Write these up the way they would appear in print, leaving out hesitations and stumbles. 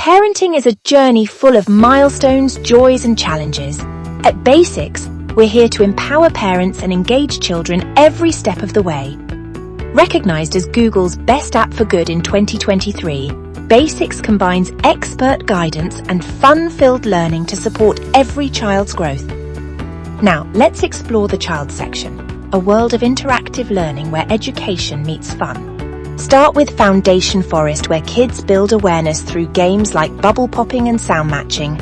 Parenting is a journey full of milestones, joys, and challenges. At Basics, we're here to empower parents and engage children every step of the way. Recognized as Google's best app for good in 2023, Basics combines expert guidance and fun-filled learning to support every child's growth. Now, let's explore the child section, a world of interactive learning where education meets fun. Start with Foundation Forest, where kids build awareness through games like bubble popping and sound matching.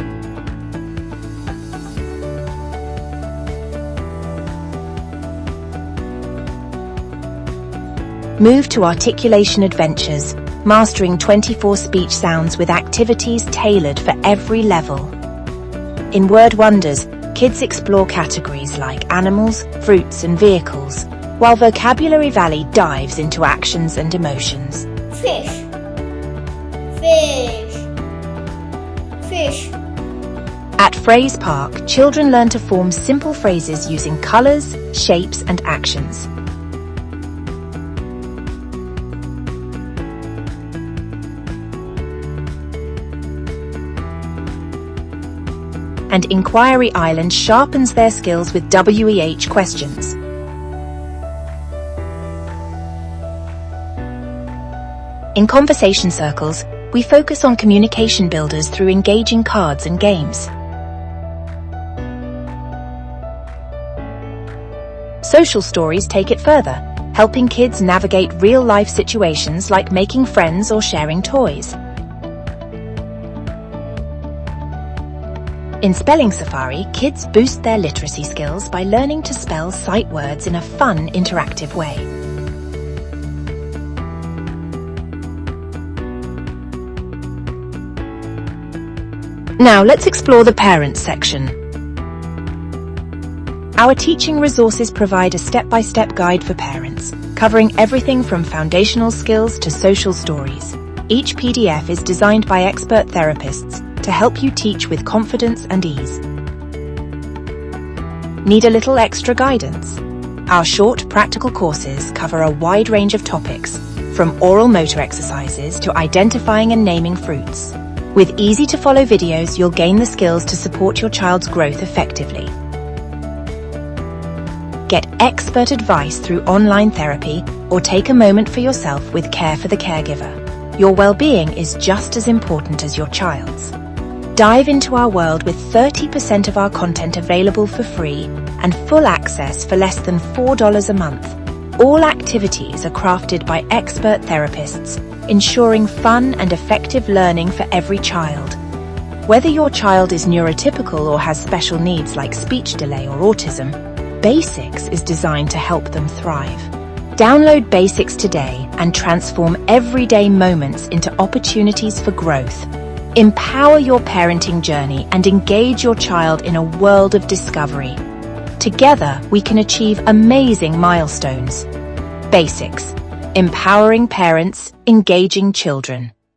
Move to Articulation Adventures, mastering 24 speech sounds with activities tailored for every level. In Word Wonders, kids explore categories like animals, fruits, and vehicles, while Vocabulary Valley dives into actions and emotions. Fish, fish, fish. At Phrase Park, children learn to form simple phrases using colours, shapes, and actions. And Inquiry Island sharpens their skills with WEH questions. In Conversation Circles, we focus on communication builders through engaging cards and games. Social Stories take it further, helping kids navigate real-life situations like making friends or sharing toys. In Spelling Safari, kids boost their literacy skills by learning to spell sight words in a fun, interactive way. Now let's explore the Parents section. Our teaching resources provide a step-by-step guide for parents, covering everything from foundational skills to social stories. Each PDF is designed by expert therapists to help you teach with confidence and ease. Need a little extra guidance? Our short, practical courses cover a wide range of topics, from oral motor exercises to identifying and naming fruits. With easy-to-follow videos, you'll gain the skills to support your child's growth effectively. Get expert advice through online therapy or take a moment for yourself with care for the caregiver. Your well-being is just as important as your child's. Dive into our world with 30% of our content available for free and full access for less than $4 a month. All activities are crafted by expert therapists, ensuring fun and effective learning for every child. Whether your child is neurotypical or has special needs like speech delay or autism, Basics is designed to help them thrive. Download Basics today and transform everyday moments into opportunities for growth. Empower your parenting journey and engage your child in a world of discovery. Together, we can achieve amazing milestones. Basics. Empowering parents, engaging children.